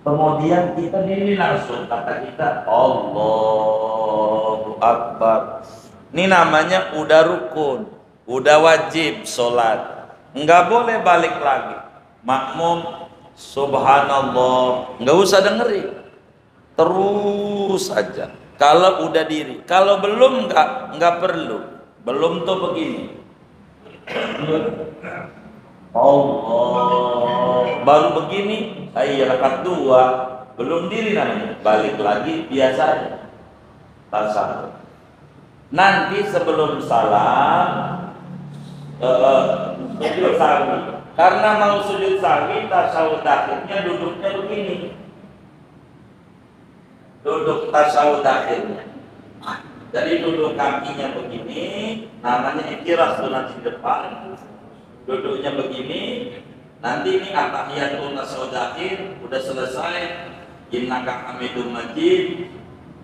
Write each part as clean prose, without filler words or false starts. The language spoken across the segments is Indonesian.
Kemudian kita diri langsung, kata kita Allahu Akbar. Ini namanya udah rukun, udah wajib sholat. Nggak boleh balik lagi. Makmum subhanallah, nggak usah dengerin, terus saja. Kalau udah diri, kalau belum nggak perlu. Belum tuh begini. Allah baru begini, rakaat 2, belum diri namanya, balik lagi biasa aja. Tasawuf. Nanti sebelum salam sujud sahwi. Karena mau sujud sahwi, tasawuf akhirnya duduknya begini. Duduk tasawuf akhirnya. Jadi duduk kakinya begini, namanya ikhtiras tuh nanti depan. Duduknya begini, nanti ini at-tahiyatul tasawudakhir udah selesai, innaka hamidum majid,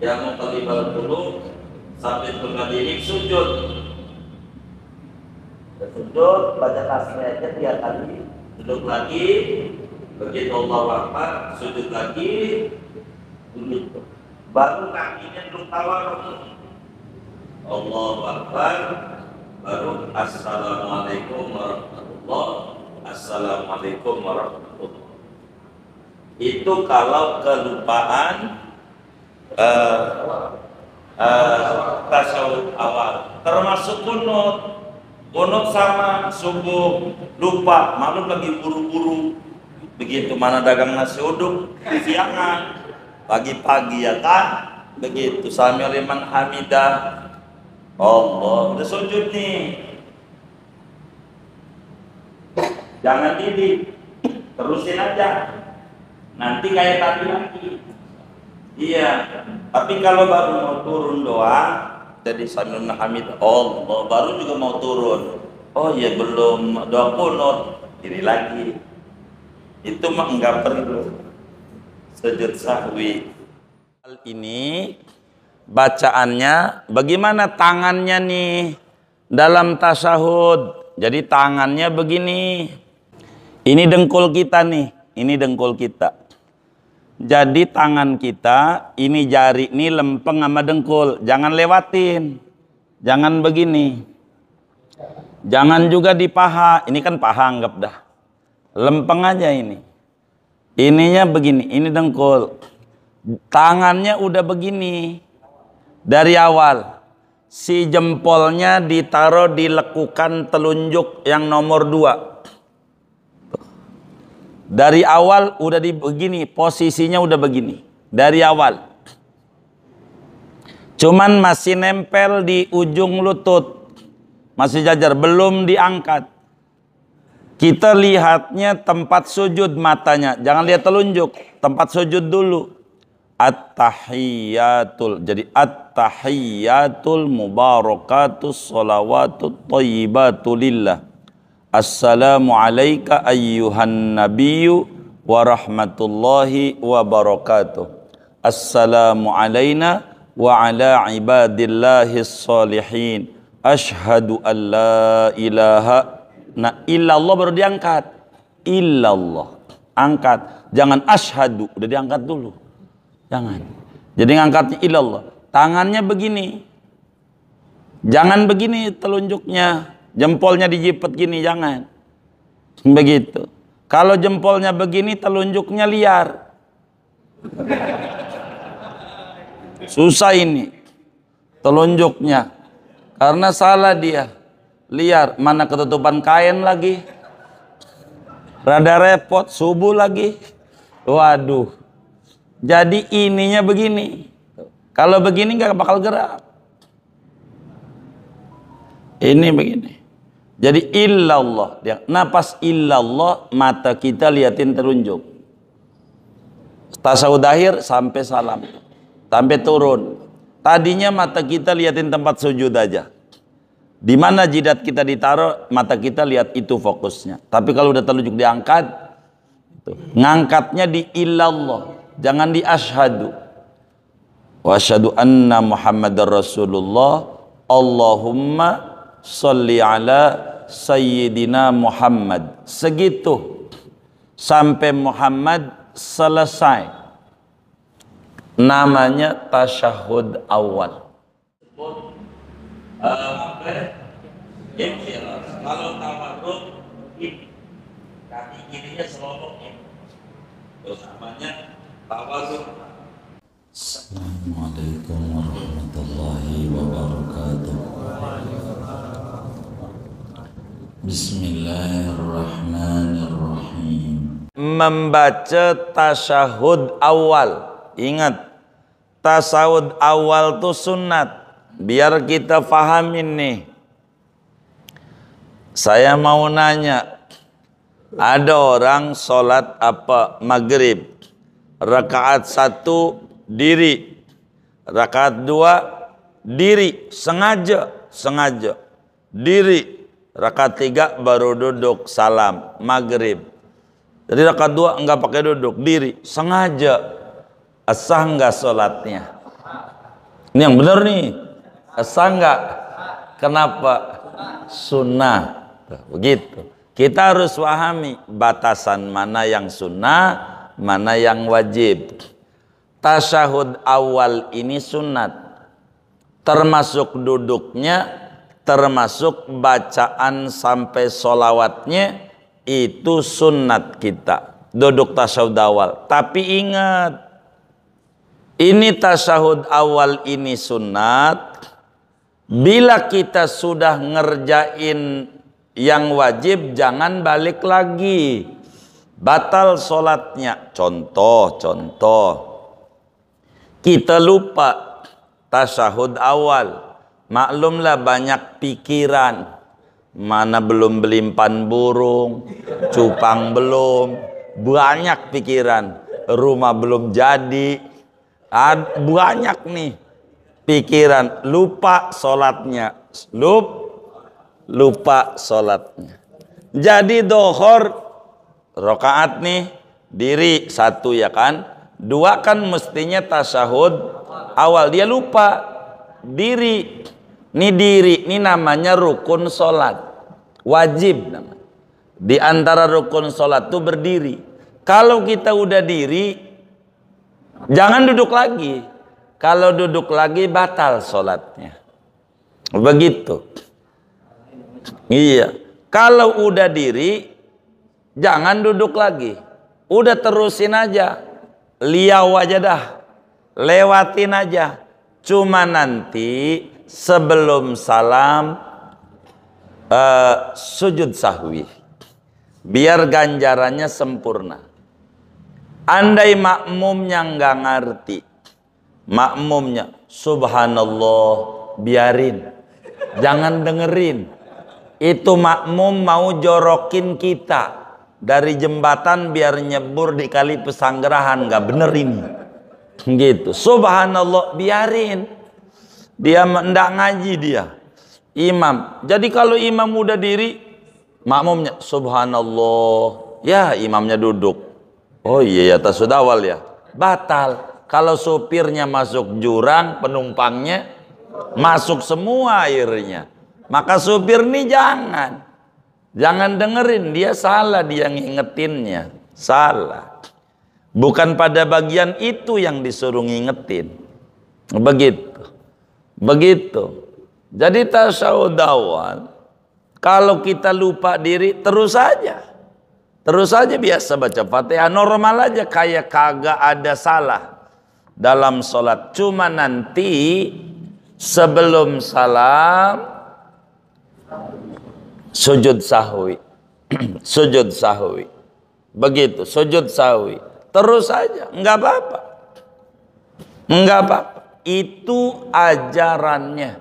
ya muqallibal qulub, sampai berdiri sujud. Sujud, baca tasbihnya 3 kali, duduk lagi, begitu Allahu Akbar, sujud lagi, duduk. Baru kakinya duduk tawarruk. Allahu Akbar, baru assalamualaikum warahmatullahi, assalamualaikum warahmatullahi. Itu kalau kelupaan tasawuf awal, termasuk kunut sama subuh lupa, malu lagi buru-buru begitu, mana dagang nasi uduk siangan pagi-pagi ya kan, begitu sami liman hamidah Allah, udah sujud nih, jangan diri, terusin aja, nanti kayak tadi lagi. Iya, tapi kalau baru mau turun doang, jadi sami'un hamid Allah, baru juga mau turun, oh iya belum doa kunut, ini lagi, itu mah enggak perlu sujud sahwi. Hal ini bacaannya bagaimana, tangannya nih dalam tasyahud. Jadi tangannya begini, ini dengkul kita nih, ini dengkul kita. Jadi tangan kita ini, jari ini lempeng sama dengkul, jangan lewatin, jangan begini, jangan juga di paha, ini kan paha anggap dah, lempeng aja ini, ininya begini, ini dengkul, tangannya udah begini. Dari awal, si jempolnya ditaruh di lekukan telunjuk yang nomor 2. Dari awal udah begini, posisinya udah begini. Dari awal. Cuman masih nempel di ujung lutut. Masih jajar, belum diangkat. Kita lihatnya tempat sujud matanya. Jangan lihat telunjuk, tempat sujud dulu. At-tahiyyatul, jadi at-tahiyyatul mubarakatus sholawatut thayyibatu lillah. Assalamu alayka ayyuhan nabiyyu wa rahmatullahi wa barakatuh. Assalamu alayna wa ala ibadillahis salihin. Ashhadu an la ilaha illallah, baru diangkat. Illallah, angkat. Jangan ashhadu, udah diangkat dulu. Jangan. Jadi ngangkatnya ilallah. Tangannya begini. Jangan begini telunjuknya. Jempolnya dijepit gini, jangan. Begitu. Kalau jempolnya begini, telunjuknya liar. Susah ini. Telunjuknya. Karena salah dia. Liar. Mana ketutupan kain lagi. Rada repot. Subuh lagi. Waduh. Jadi ininya begini. Kalau begini nggak bakal gerak. Ini begini. Jadi illallah. Nah pas illallah, mata kita liatin telunjuk. Tasawuf akhir sampai salam. Sampai turun. Tadinya mata kita liatin tempat sujud aja. Di mana jidat kita ditaruh, mata kita lihat itu fokusnya. Tapi kalau udah telunjuk diangkat, ngangkatnya di illallah. Jangan di asyhadu. Wa asyhadu anna Muhammadar Rasulullah. Allahumma sholli ala sayyidina Muhammad. Segitu. Sampai Muhammad selesai, namanya tasyahud awal. Kalau tawaduk kaki kirinya selopok ya, terus namanya tawaduk. Assalamualaikum warahmatullahi wabarakatuh. Bismillahirrahmanirrahim. Membaca tasyahud awal. Ingat, tasyahud awal itu sunat. Biar kita fahamin nih. Saya mau nanya, ada orang sholat maghrib, rakaat 1 diri, rakaat 2 diri, sengaja diri, rakaat 3 baru duduk salam maghrib. Jadi rakaat 2 enggak pakai duduk, diri, sengaja. Sah enggak sholatnya? Ini yang benar nih. Sah enggak? Kenapa? Sunnah. Begitu. Kita harus pahami batasan mana yang sunnah, mana yang wajib. Tasyahud awal ini sunat. Termasuk duduknya, termasuk bacaan sampai sholawatnya, itu sunat kita. Duduk tasyahud awal. Tapi ingat, ini tasyahud awal ini sunat. Bila kita sudah ngerjain yang wajib, jangan balik lagi, batal sholatnya. Contoh, kita lupa tasyahud awal, maklumlah banyak pikiran, mana belum beli empan burung, cupang belum, banyak pikiran, rumah belum jadi, banyak nih pikiran, lupa sholatnya, lupa sholatnya. Jadi dohor rakaat nih diri 1 ya kan, 2 kan mestinya tasyahud awal, dia lupa diri. Ini namanya rukun sholat wajib namanya. Di antara rukun sholat itu berdiri. Kalau kita udah diri, jangan duduk lagi. Kalau duduk lagi batal sholatnya. Begitu. Iya. Kalau udah diri, jangan duduk lagi. Udah terusin aja. Liau aja dah. Lewatin aja. Cuma nanti sebelum salam sujud sahwi. Biar ganjarannya sempurna. Andai makmumnya nggak ngerti, makmumnya subhanallah, biarin, jangan dengerin. Itu makmum mau jorokin kita dari jembatan biar nyebur di kali Pesanggerahan, nggak bener ini. Gitu, subhanallah, biarin. Dia nggak ngaji dia, imam. Jadi kalau imam udah diri, makmumnya subhanallah, ya imamnya duduk. Oh iya ya, tasawuf awal ya, batal. Kalau supirnya masuk jurang, penumpangnya masuk semua airnya, maka supir nih jangan dengerin, dia salah, dia ngingetinnya salah. Bukan pada bagian itu yang disuruh ngingetin. Begitu. Jadi tasyahud awal, kalau kita lupa diri, terus aja biasa baca Fatihah, normal aja, kayak kagak ada salah dalam sholat. Cuma nanti sebelum salam sujud sahwi. Sujud sahwi. Begitu, sujud sahwi. Terus aja, enggak apa-apa. Itu ajarannya.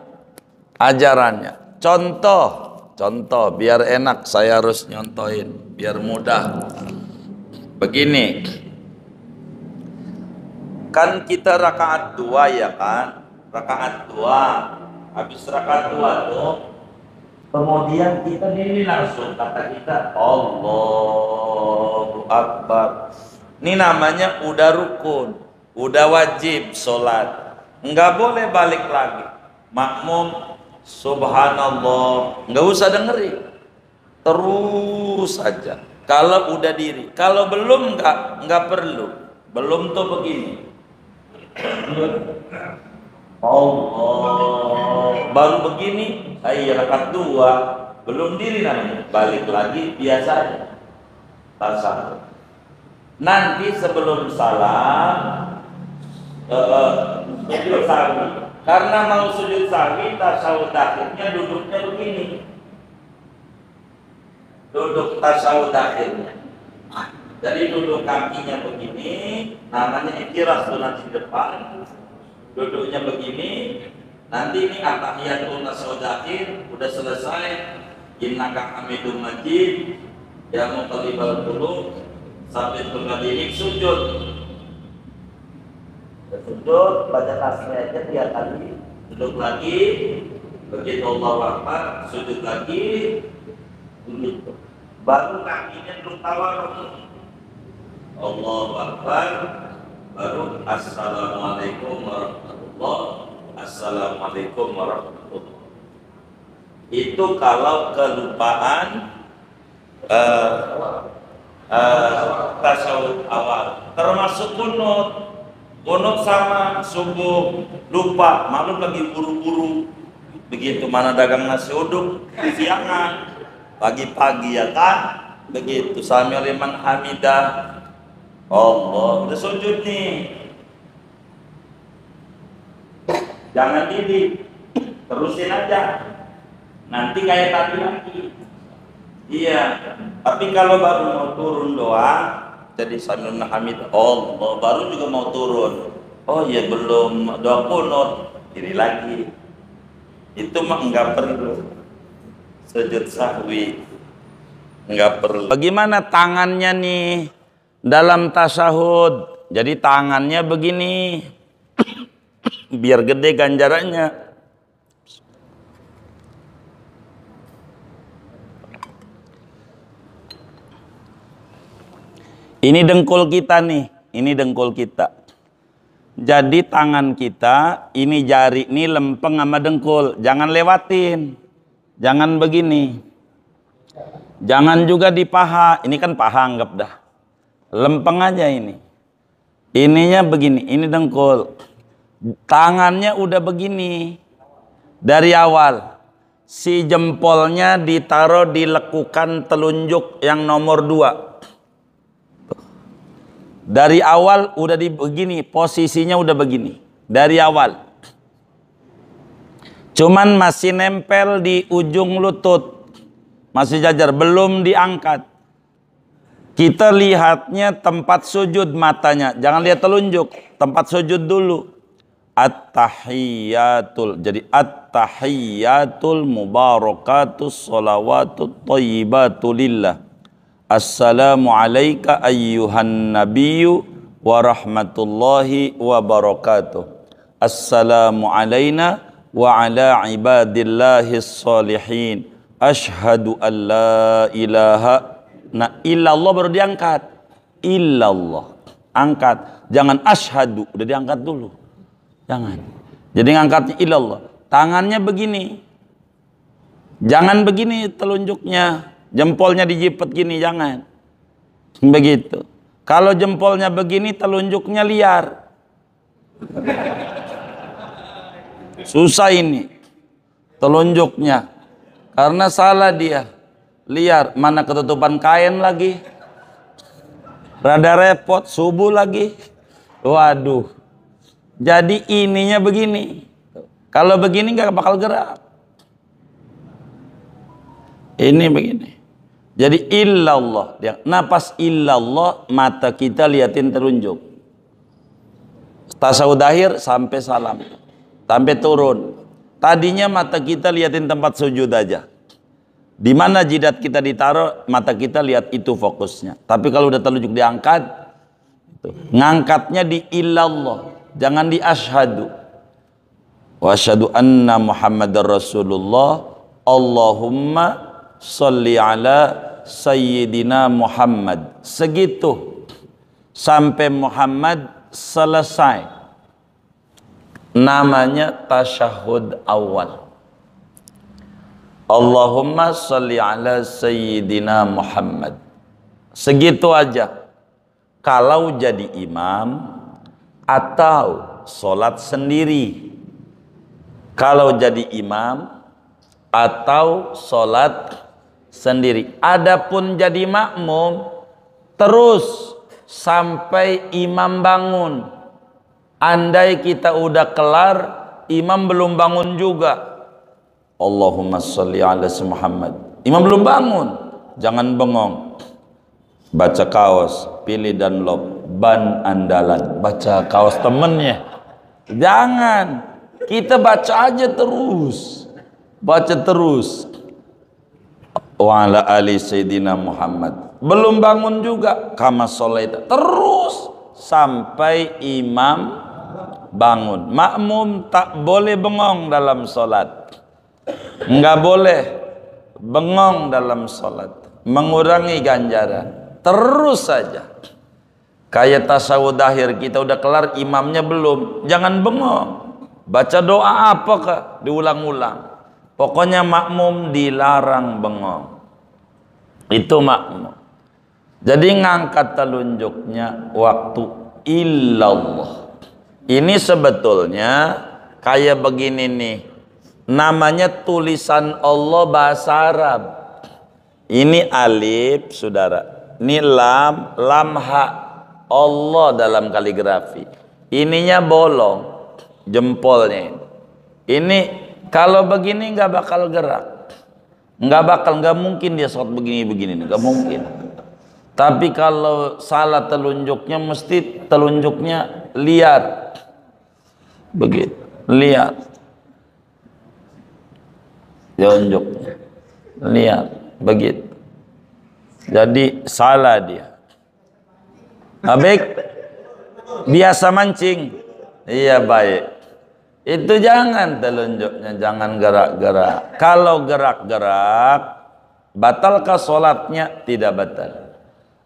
Contoh biar enak, saya harus nyontohin biar mudah. Begini, kan kita rakaat 2 ya kan, rakaat 2. Habis rakaat 2 tuh, kemudian kita diri langsung, kata kita Allahu Akbar. Ini namanya udah rukun, udah wajib sholat, nggak boleh balik lagi. Makmum subhanallah, nggak usah dengerin, terus saja Kalau udah diri, kalau belum nggak perlu. Belum tuh begini. Allah baru begini, rakaat 2, belum diri namanya. Balik lagi biasa tasawuf. Nanti sebelum salam sujud sahwi. Karena mau sujud sahwi, tasawuf akhirnya duduknya begini. Duduk tasawuf akhirnya. Jadi duduk kakinya begini, namanya ikhtiras tuh nanti depan. Duduknya begini, nanti ini at-tahiyatul tasawuf akhir udah selesai. Innaka Hamidum Majid, ya muqallibal qulub, sampai kembali sujud. Sujud, baca tasbihnya 3 kali, duduk lagi, begitu Allahu Akbar, sujud lagi, duduk. Baru kakinya duduk tawarruk. Allahu Akbar, baru Assalamualaikum warahmatullahi. Assalamualaikum warahmatullahi. Itu kalau kelupaan tasawuf awal. Termasuk kunut. Kunut sama subuh, lupa, malu lagi buru-buru. Begitu mana dagang nasi uduk siangan, pagi-pagi ya kan? Begitu sami liman hamidah. Allah udah sujud nih. Jangan diri, terusin aja. Nanti kayak tadi lagi. Iya. Tapi kalau baru mau turun doang, jadi sami liman hamidah. Allah baru juga mau turun. Oh ya belum doa kunut. Ini lagi. Itu mah enggak perlu. Sujud sahwi enggak perlu. Bagaimana tangannya nih? Dalam tasahud, jadi tangannya begini, biar gede ganjarannya. Ini dengkul kita nih, ini dengkul kita. Jadi tangan kita, ini jari, ini lempeng sama dengkul, jangan lewatin, jangan begini. Jangan juga di paha, ini kan paha anggap dah. Lempeng aja ini. Ininya begini, ini dengkul. Tangannya udah begini. Dari awal. Si jempolnya ditaruh di lekukan telunjuk yang nomor 2. Dari awal udah begini, posisinya udah begini. Dari awal. Cuman masih nempel di ujung lutut. Masih jajar, belum diangkat. Kita lihatnya tempat sujud matanya, jangan lihat telunjuk, tempat sujud dulu. At-tahiyyatul, jadi at-tahiyyatul mubarakatus salawatut thayyibatu lillah. Assalamu alayka ayyuhan nabiyyu wa rahmatullahi wa barakatuh. Assalamu alayna wa ala ibadillahis salihin. Ashhadu an la ilaha. Nah, illallah baru diangkat. Illallah. Angkat. Jangan asyhadu. Udah diangkat dulu. Jangan. Jadi ngangkatnya illallah. Tangannya begini. Jangan begini telunjuknya. Jempolnya dijepit gini. Jangan. Begitu. Kalau jempolnya begini, telunjuknya liar. Susah ini. Telunjuknya. Karena salah dia. Liar, mana ketutupan kain lagi, rada repot, subuh lagi, waduh. Jadi ininya begini, kalau begini nggak bakal gerak. Ini begini. Jadi illallah, napas illallah, mata kita liatin telunjuk. Tasawuf akhir sampai salam, sampai turun. Tadinya mata kita liatin tempat sujud aja. Di mana jidat kita ditaruh, mata kita lihat itu fokusnya. Tapi kalau udah telunjuk diangkat, ngangkatnya di illallah, jangan di asyhadu. Wa asyhadu anna Muhammadar Rasulullah. Allahumma sholli ala sayyidina Muhammad. Segitu sampai Muhammad selesai. Namanya tasyahud awal. Allahumma sholli ala sayyidina Muhammad. Segitu aja. Kalau jadi imam atau sholat sendiri. Kalau jadi imam atau sholat sendiri. Adapun jadi makmum terus sampai imam bangun. Andai kita udah kelar, imam belum bangun juga. Allahumma sholli ala Muhammad. Imam belum bangun, jangan bengong. Baca kaos, pilih Dunlop, ban andalan. Baca kaos temennya. Jangan, kita baca aja terus. Baca terus. Wa ala ali Sayyidina Muhammad. Belum bangun juga, kama sholaita. Terus sampai imam bangun. Makmum tak boleh bengong dalam sholat. Enggak boleh bengong dalam sholat. Mengurangi ganjaran. Terus saja. Kayak tasawuf akhir, kita udah kelar, imamnya belum. Jangan bengong. Baca doa apakah? Diulang-ulang. Pokoknya makmum dilarang bengong. Itu makmum. Jadi ngangkat telunjuknya waktu illallah. Ini sebetulnya kayak begini nih. Namanya tulisan Allah bahasa Arab. Ini alif, saudara. Ini lam, lam ha. Allah dalam kaligrafi. Ininya bolong, jempolnya. Ini kalau begini nggak bakal gerak. Nggak mungkin dia sholat begini, nggak mungkin. Tapi kalau salah telunjuknya, mesti telunjuknya liar. Begitu, liar. Telunjuknya liar, begitu. Jadi salah dia. Baik, biasa mancing. Iya baik. Itu jangan telunjuknya, jangan gerak-gerak. Kalau gerak-gerak, batalkah sholatnya? Tidak batal.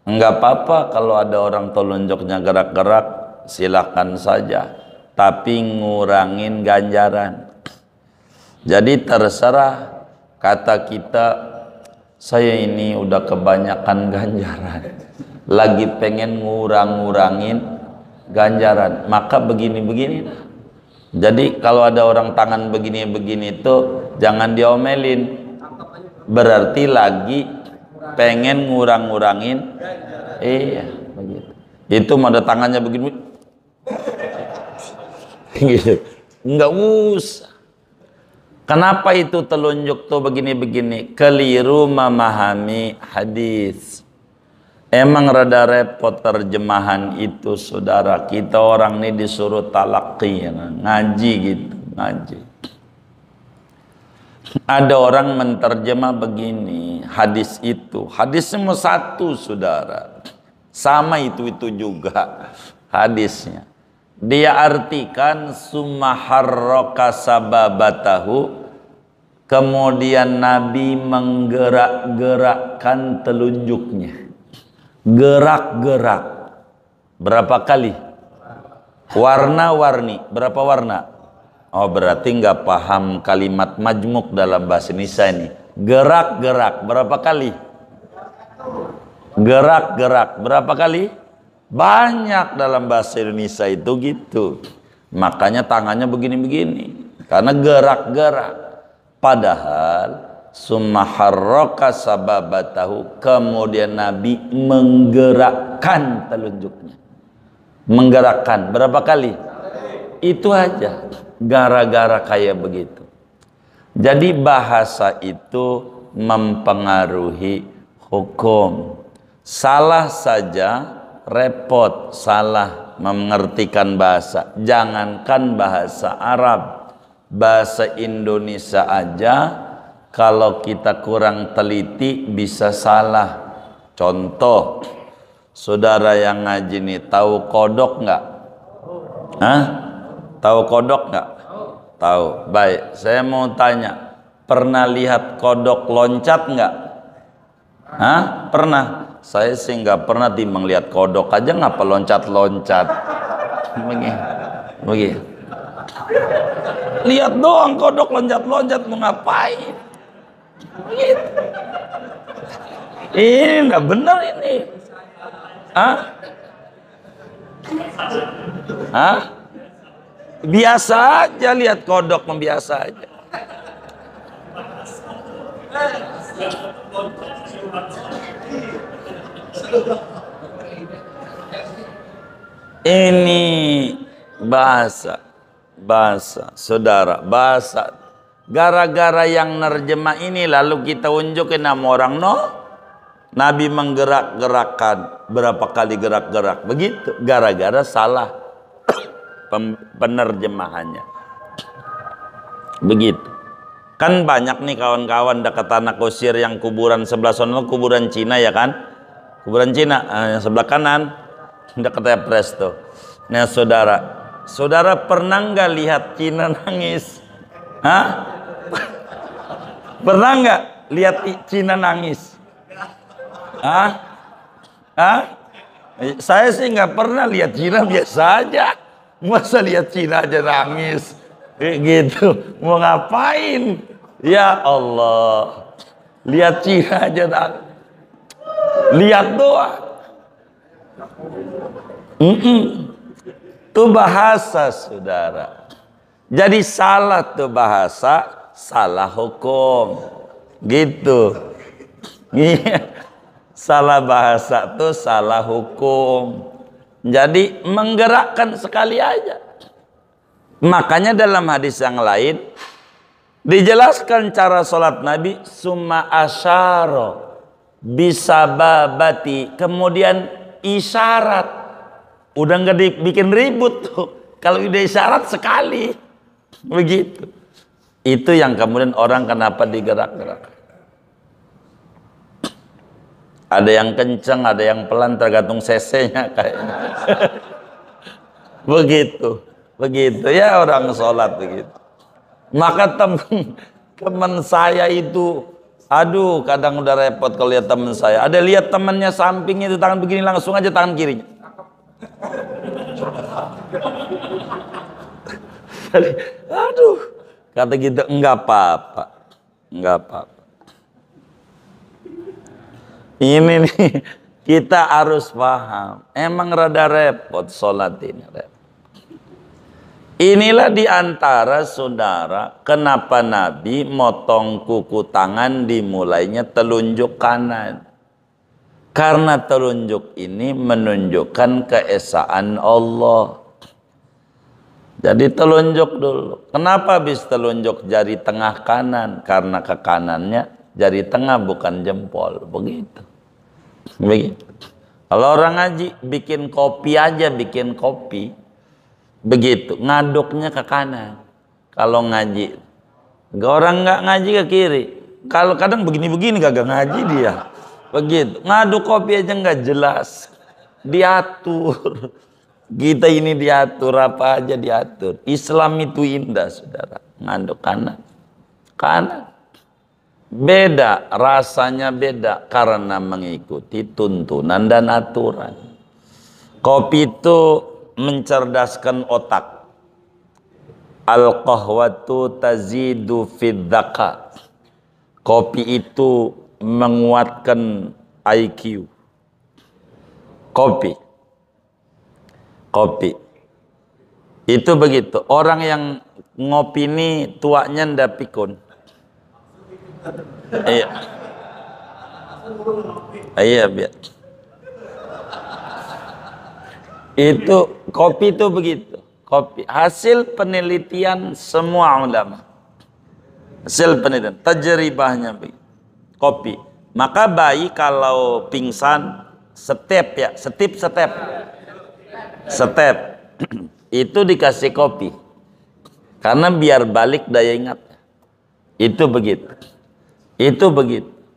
Enggak apa-apa kalau ada orang telunjuknya gerak-gerak, silakan saja. Tapi ngurangin ganjaran. Jadi terserah. Kata kita, saya ini udah kebanyakan ganjaran. Lagi pengen ngurangin ganjaran. Maka begini-begini. Jadi kalau ada orang tangan begini-begini itu jangan diomelin. Berarti lagi pengen ngurangin. Iya, begitu. Itu ada tangannya begini. Gitu. Enggak usah. Kenapa itu telunjuk tuh begini-begini? Keliru memahami hadis. Emang rada repot terjemahan itu, saudara. Kita orang ini disuruh talaqi, ngaji gitu, ngaji. Ada orang menterjemah begini, hadis itu. Hadisnya mau satu, saudara. Sama itu juga hadisnya. Dia artikan summa harraka sababatahu, kemudian Nabi menggerak-gerakkan telunjuknya. Gerak-gerak. Berapa kali? Warna-warni. Berapa warna? Oh, berarti nggak paham kalimat majmuk dalam bahasa Indonesia ini. Gerak-gerak. Berapa kali? Gerak-gerak. Berapa kali? Banyak dalam bahasa Indonesia itu gitu. Makanya tangannya begini-begini. Karena gerak-gerak. Padahal summa harraka sababatahu, kemudian Nabi menggerakkan telunjuknya. Menggerakkan. Berapa kali? Itu aja. Gara-gara kayak begitu. Jadi bahasa itu mempengaruhi hukum. Salah saja repot, salah mengertikan bahasa. Jangankan bahasa Arab, bahasa Indonesia aja kalau kita kurang teliti bisa salah. Contoh, saudara yang ngaji nih tahu kodok nggak? Hah? Tahu kodok nggak? Tahu. Baik, saya mau tanya, pernah lihat kodok loncat nggak? Hah? Pernah? Saya sih nggak pernah timbang lihat kodok aja, ngapa loncat-loncat? Begini. Lihat doang kodok loncat-loncat, mau ngapain? Begitu. Ini nggak benar ini. Hah? Hah? Biasa aja, lihat kodok membiasa aja. Ini bahasa, saudara, bahasa. Gara-gara yang nerjemah ini lalu kita unjukin sama orang, no, Nabi menggerak-gerakkan berapa kali gerak-gerak begitu, gara-gara salah penerjemahannya. Begitu. Kan banyak nih kawan-kawan dekat tanah kusir yang kuburan sebelah sana, kuburan Cina ya kan? Kuburan Cina, yang sebelah kanan dekat Presto. Nah saudara pernah nggak lihat Cina nangis? Hah? Pernah nggak lihat Cina nangis? Hah? Hah? Saya sih nggak pernah lihat Cina, biasa aja. Masa lihat Cina aja nangis? Gitu, mau ngapain? Ya Allah, lihat Cina aja nangis. Lihat doang. Itu bahasa, saudara. Jadi salah tuh bahasa, salah hukum. Gitu. Salah bahasa tuh salah hukum. Jadi menggerakkan sekali aja. Makanya dalam hadis yang lain dijelaskan cara sholat Nabi, summa asyara bisababati, kemudian isyarat. Udah nggak dibikin ribut tuh. Kalau udah isyarat sekali, begitu. Itu yang kemudian orang kenapa digerak-gerak. Ada yang kenceng, ada yang pelan, tergantung cc-nya kayaknya. Begitu ya orang sholat begitu. Maka teman saya itu, aduh, kadang udah repot kalau lihat teman saya. Ada lihat temannya sampingnya itu tangan begini, langsung aja tangan kirinya. Aduh, kata gitu, enggak apa-apa. Ini nih, kita harus paham. Emang rada repot sholat ini. Inilah diantara saudara, kenapa Nabi motong kuku tangan dimulainya telunjuk kanan. Karena telunjuk ini menunjukkan keesaan Allah. Jadi telunjuk dulu. Kenapa habis telunjuk jari tengah kanan? Karena ke kanannya jari tengah bukan jempol. Begitu. Kalau orang ngaji bikin kopi aja, bikin kopi. Begitu. Ngaduknya ke kanan. Kalau ngaji. Orang nggak ngaji ke kiri. Kalau kadang begini-begini kagak ngaji dia. Begitu. Ngaduk kopi aja nggak jelas. Diatur. Kita ini diatur, apa aja diatur. Islam itu indah, saudara. Ngaduk kanan. Kanan. Beda, rasanya beda. Karena mengikuti tuntunan dan aturan. Kopi itu mencerdaskan otak. Al-qahwatu tazidu fid dzaka. Kopi itu menguatkan IQ. Kopi itu begitu. Orang yang ngopi ini tuanya ndak pikun. Iya biar. Itu kopi itu begitu. Kopi hasil penelitian semua ulama. Hasil penelitian, tajribahnya begitu. Kopi. Maka bayi kalau pingsan step itu dikasih kopi. Karena biar balik daya ingat. Itu begitu.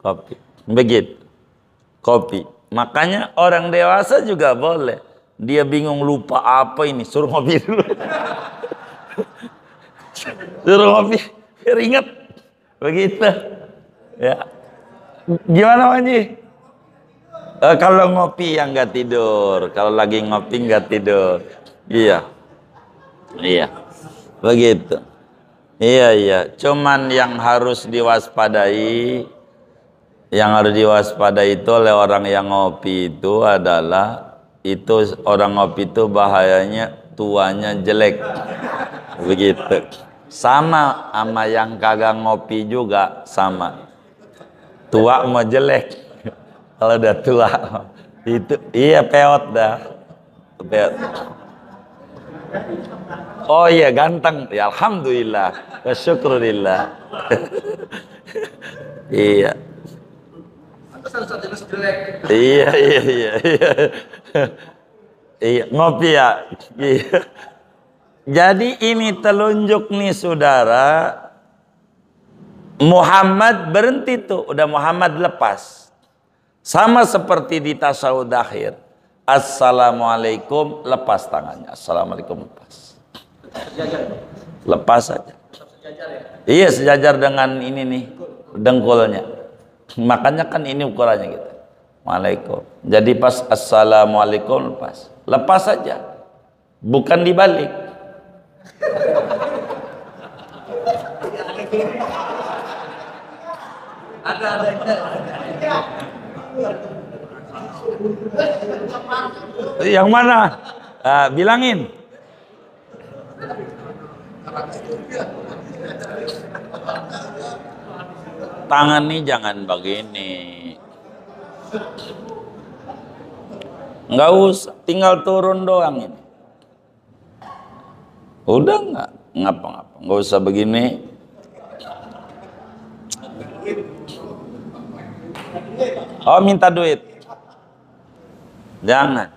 Kopi. Begitu. Kopi. Makanya orang dewasa juga boleh. Dia bingung lupa apa ini, suruh ngopi dulu. Suruh ngopi, biar ingat. Begitu. Ya. Gimana Manji? Kalau ngopi yang nggak tidur, kalau lagi ngopi nggak tidur, iya, begitu, iya. Cuman yang harus diwaspadai itu oleh orang yang ngopi itu adalah itu orang ngopi itu bahayanya tuanya jelek. Begitu. Sama yang kagak ngopi juga sama. Tua mau jelek. Kalau udah tua itu iya peot dah. Peot. Oh iya ganteng. Ya alhamdulillah. Wasyukurillah. Iya. Iya. Iya, ngopi ya. Iya. Jadi ini telunjuk nih saudara. Muhammad berhenti tuh, udah Muhammad lepas. Sama seperti di tasawuf akhir. Assalamualaikum, lepas tangannya. Assalamualaikum, lepas. Lepas saja. Iya, sejajar dengan ini nih, dengkulnya. Makanya kan ini ukurannya gitu. Waalaikum. Jadi pas assalamualaikum lepas. Lepas saja. Bukan dibalik. Yang mana? Bilangin. Tangan nih jangan begini. Nggak usah, tinggal turun doang ini. Udah nggak ngapa-ngapa, nggak usah begini. Oh minta duit. Jangan.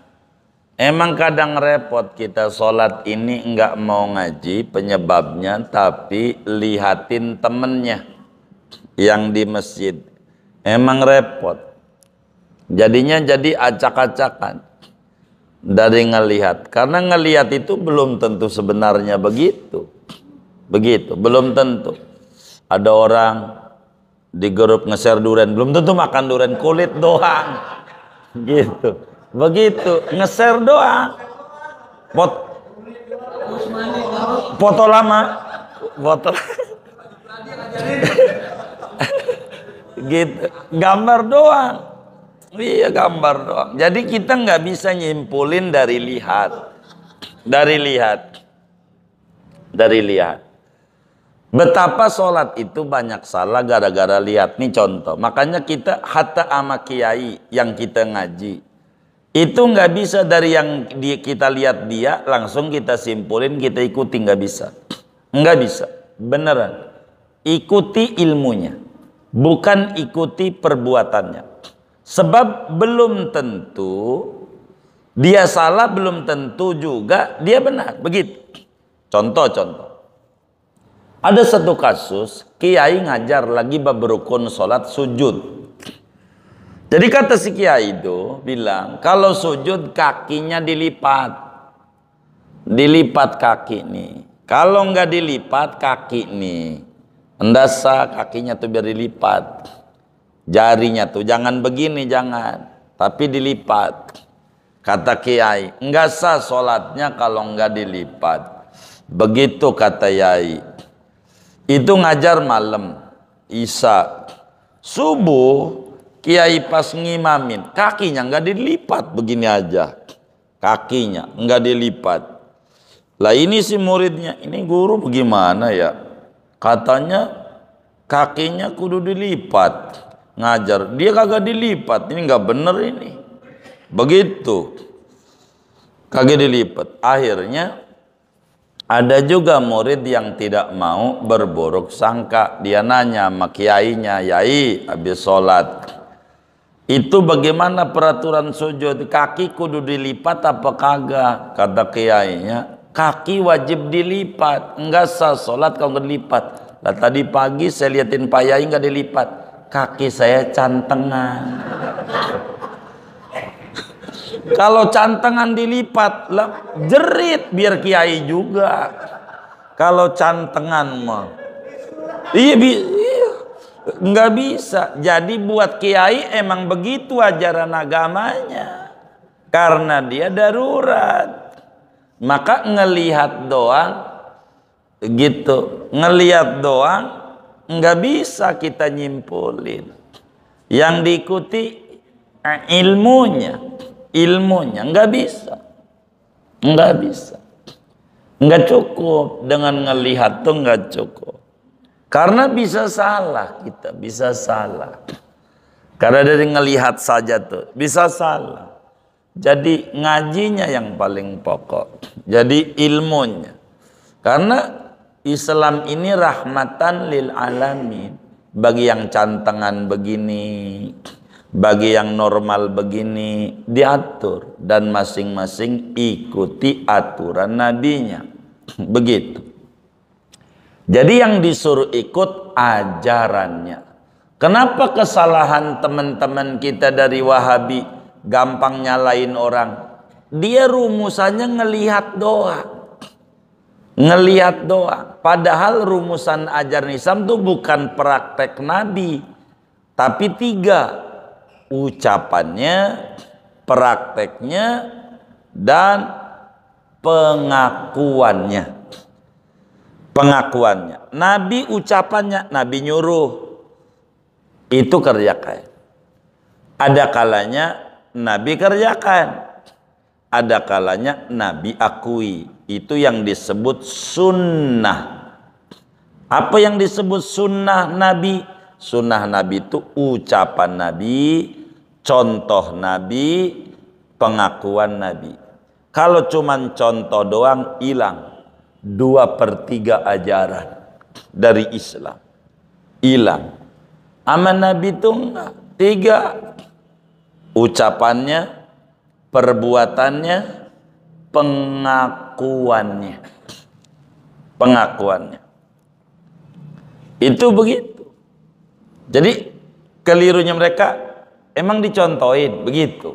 Emang kadang repot kita sholat ini nggak mau ngaji penyebabnya, tapi lihatin temennya yang di masjid. Emang repot. Jadinya jadi acak-acakan dari ngelihat. Karena ngelihat itu belum tentu sebenarnya begitu. Begitu, belum tentu. Ada orang di grup nge-share durian, belum tentu makan durian, kulit doang. Gitu. Begitu, nge-share doang. Foto lama. Foto. Gitu. Gambar doang. Iya, gambar doang. Jadi kita nggak bisa nyimpulin dari lihat. Dari lihat. Betapa sholat itu banyak salah gara-gara lihat. Nih contoh. Makanya kita hatta ama kiai yang kita ngaji. Itu nggak bisa dari yang kita lihat dia langsung kita simpulin kita ikuti, nggak bisa. Nggak bisa. Beneran. Ikuti ilmunya. Bukan ikuti perbuatannya. Sebab belum tentu dia salah, belum tentu juga dia benar. Begitu. Contoh. Ada satu kasus, kiai ngajar lagi bab rukun sholat sujud. Jadi kata si kiai itu bilang, kalau sujud kakinya dilipat. Dilipat kaki nih. Kalau nggak dilipat kaki nih. Endasa kakinya tuh biar dilipat. Jarinya tuh jangan begini, jangan. Tapi dilipat. Kata kiai, enggak sah sholatnya kalau enggak dilipat. Begitu kata yai. Itu ngajar malam, isya. Subuh, kiai pas ngimamin, kakinya enggak dilipat, begini aja. Kakinya enggak dilipat. Lah ini si muridnya, ini guru bagaimana ya? Katanya kakinya kudu dilipat. Ngajar, dia kagak dilipat, ini nggak bener ini. Begitu, kagak dilipat. Akhirnya ada juga murid yang tidak mau berburuk sangka. Dia nanya sama kiainya, yai habis sholat itu bagaimana peraturan sujud, kaki kudu dilipat apa kagak? Kata kiainya, kaki wajib dilipat, enggak sah sholat kalau nggak dilipat. Lah tadi pagi saya liatin Pak Yai nggak dilipat. Kaki saya cantengan. Kalau cantengan dilipat, lah jerit biar kiai juga. Kalau cantengan mah, iya, nggak bisa. Jadi buat kiai emang begitu ajaran agamanya, karena dia darurat. Maka ngelihat doang, gitu, ngelihat doang. Nggak bisa kita nyimpulin. Yang diikuti ilmunya. ilmunya. Nggak bisa. Nggak bisa. Nggak cukup dengan ngelihat tuh, nggak cukup. Karena bisa salah kita, bisa salah. Karena dari ngelihat saja tuh bisa salah. Jadi ngajinya yang paling pokok. Jadi ilmunya. Karena Islam ini rahmatan lil alamin. Bagi yang cantengan begini, bagi yang normal begini, diatur. Dan masing-masing ikuti aturan nabinya. Begitu. Jadi yang disuruh ikut ajarannya. Kenapa kesalahan teman-teman kita dari Wahabi gampang nyalain orang? Dia rumusannya ngelihat doang. Ngelihat doang. Padahal rumusan ajaran Islam itu bukan praktek Nabi. Tapi 3. Ucapannya, prakteknya, dan pengakuannya. Pengakuannya. Nabi ucapannya, Nabi nyuruh. Itu kerjakan. Ada kalanya Nabi kerjakan. Ada kalanya Nabi akui. Itu yang disebut sunnah. Apa yang disebut sunnah Nabi? Sunnah Nabi itu ucapan Nabi, contoh Nabi, pengakuan Nabi. Kalau cuman contoh doang, hilang. 2/3 ajaran dari Islam. Hilang. Aman Nabi itu enggak. 3. Ucapannya, perbuatannya, pengakuannya. Pengakuannya. Itu begitu. Jadi kelirunya mereka emang dicontohin begitu.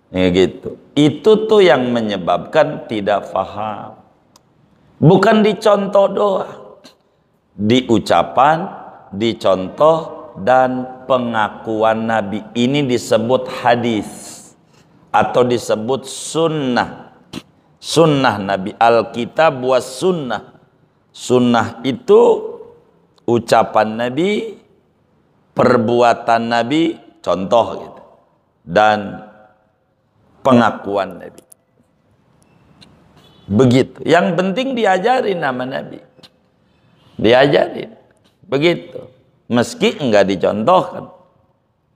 Ya gitu. Itu tuh yang menyebabkan tidak paham. Bukan dicontoh doang. Di ucapan, dicontoh, dan pengakuan Nabi. Ini disebut hadis atau disebut sunnah. Sunnah Nabi. Alkitab was sunnah. Sunnah itu ucapan Nabi, perbuatan Nabi, contoh gitu, dan pengakuan Nabi. Begitu. Yang penting diajarin nama Nabi. Diajarin. Begitu. Meski enggak dicontohkan.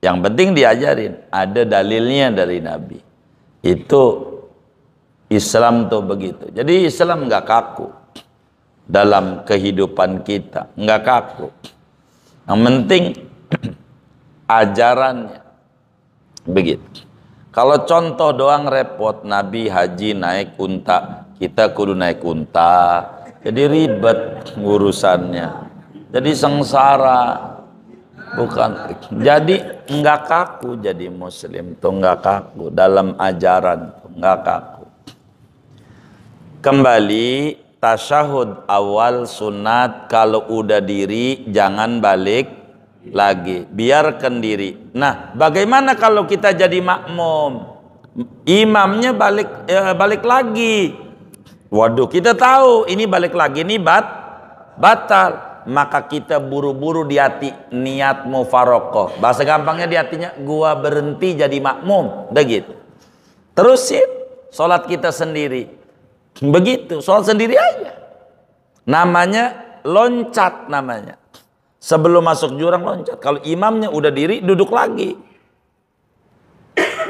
Yang penting diajarin. Ada dalilnya dari Nabi. Itu Islam tuh begitu. Jadi Islam enggak kaku dalam kehidupan kita. Enggak kaku. Yang penting ajarannya. Begitu. Kalau contoh doang repot. Nabi haji naik unta. Kita kudu naik unta. Jadi ribet urusannya. Jadi sengsara. Bukan. Jadi enggak kaku jadi muslim tuh, enggak kaku dalam ajaran tuh, enggak kaku. Kembali tasyahud awal sunat, kalau udah diri jangan balik lagi, biarkan diri. Nah, bagaimana kalau kita jadi makmum? Imamnya balik lagi. Waduh, kita tahu ini balik lagi, ini batal. Maka kita buru-buru di hati niat mufarokoh. Bahasa gampangnya di hatinya, gua berhenti jadi makmum. Udah gitu. Terusin sholat kita sendiri. Begitu, sholat sendiri aja. Namanya loncat namanya. Sebelum masuk jurang loncat. Kalau imamnya udah diri, duduk lagi.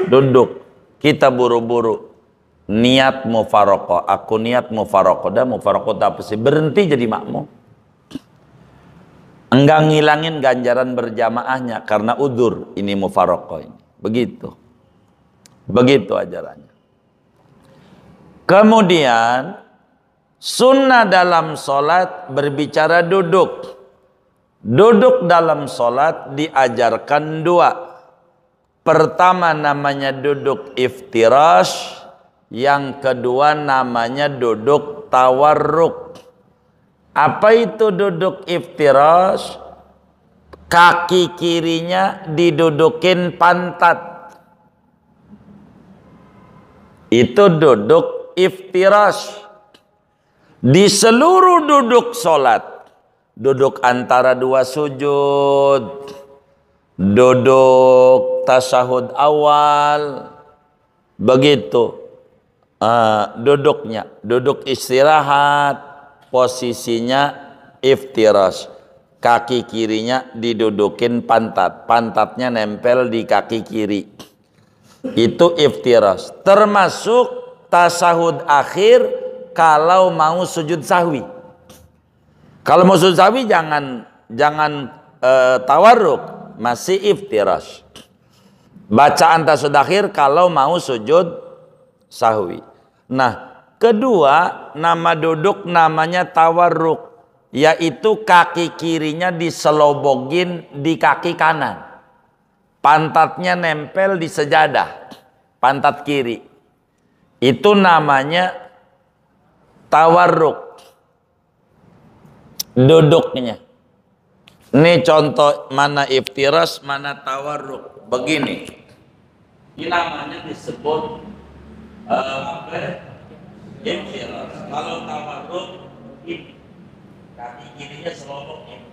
Duduk. Kita buru-buru niat mufarokoh. Aku niat mufarokoh. Dan mufarokoh apa sih? Berhenti jadi makmum. Enggak ngilangin ganjaran berjamaahnya karena udzur, ini mufarokoh ini. Begitu. Begitu ajarannya. Kemudian sunnah dalam sholat berbicara duduk. Duduk dalam sholat diajarkan 2. Pertama namanya duduk iftirash. Yang kedua namanya duduk tawarruk. Apa itu duduk iftirash? Kaki kirinya didudukin pantat. Itu duduk iftirash. Di seluruh duduk sholat. Duduk antara 2 sujud. Duduk tasyahud awal. Begitu duduknya, duduk istirahat, posisinya iftirash, kaki kirinya didudukin pantat, pantatnya nempel di kaki kiri, itu iftirash. Termasuk tasahud akhir kalau mau sujud sahwi. Kalau mau sujud sahwi jangan tawarruk, masih iftirash. Bacaan tasahud akhir kalau mau sujud sahwi. Nah, kedua, nama duduk namanya tawarruk, yaitu kaki kirinya diselobogin di kaki kanan. Pantatnya nempel di sejadah, pantat kiri. Itu namanya tawarruk. Duduknya. Ini contoh mana iftirash, mana tawarruk. Begini. Ini namanya disebut iftirash. Kalau tawarruk, kaki kirinya selobok ini.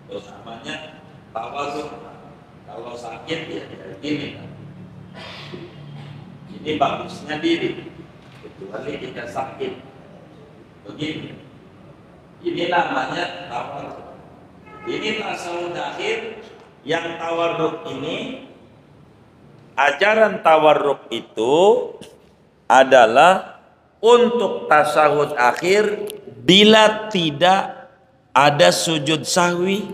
Terus namanya tawarruk. Kalau sakit ya gini. Ini bagusnya diri, kecuali jika sakit. Begini. Ini namanya tawarruk. Ini tasawuf akhir. Yang tawarruk ini, ajaran tawarruk itu adalah untuk tasawuf akhir bila tidak ada sujud sahwi.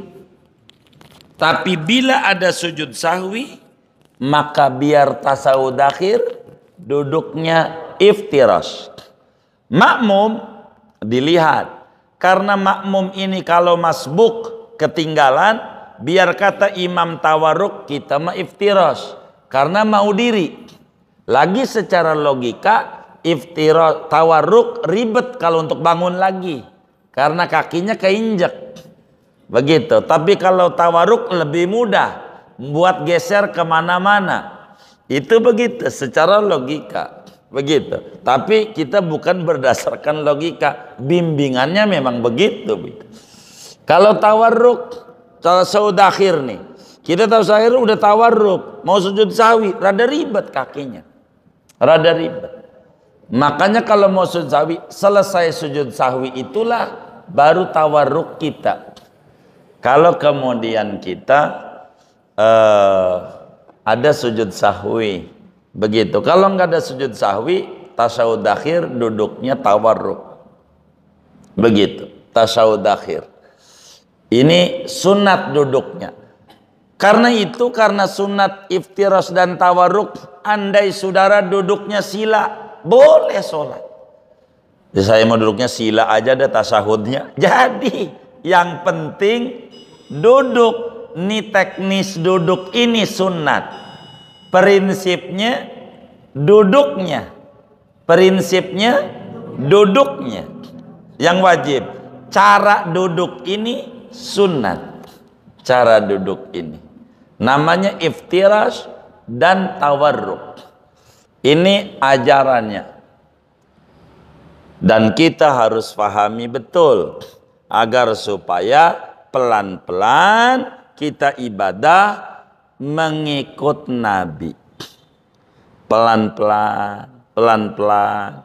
Tapi bila ada sujud sahwi, maka biar tasawuf akhir duduknya iftirash. Makmum dilihat, karena makmum ini kalau masbuk ketinggalan, biar kata imam tawarruk, kita mah iftirash karena mau diri. Lagi secara logika iftirash tawarruk ribet kalau untuk bangun lagi karena kakinya keinjek. Begitu. Tapi kalau tawarruk lebih mudah buat geser kemana-mana. Itu begitu secara logika. Begitu. Tapi kita bukan berdasarkan logika, bimbingannya memang begitu. Kalau tawarruk, tasawuf akhir nih, kita tahu akhir udah tawarruk, mau sujud sahwi, rada ribet kakinya, rada ribet. Makanya kalau mau sujud sahwi, selesai sujud sahwi itulah baru tawarruk kita. Kalau kemudian kita ada sujud sahwi, begitu. Kalau nggak ada sujud sahwi, tasawuf akhir duduknya tawarruk, begitu. Tasawuf akhir. Ini sunat duduknya. Karena itu, karena sunat iftirash dan tawarruk, andai saudara duduknya sila, boleh sholat. Jadi saya mau duduknya sila aja ada tasahudnya. Jadi yang penting duduk. Ini teknis duduk ini sunat. Prinsipnya duduknya. Prinsipnya duduknya. Yang wajib. Cara duduk ini sunat. Cara duduk ini namanya iftirash dan tawarruk. Ini ajarannya. Dan kita harus pahami betul agar supaya pelan-pelan kita ibadah mengikut Nabi. Pelan-pelan, pelan-pelan.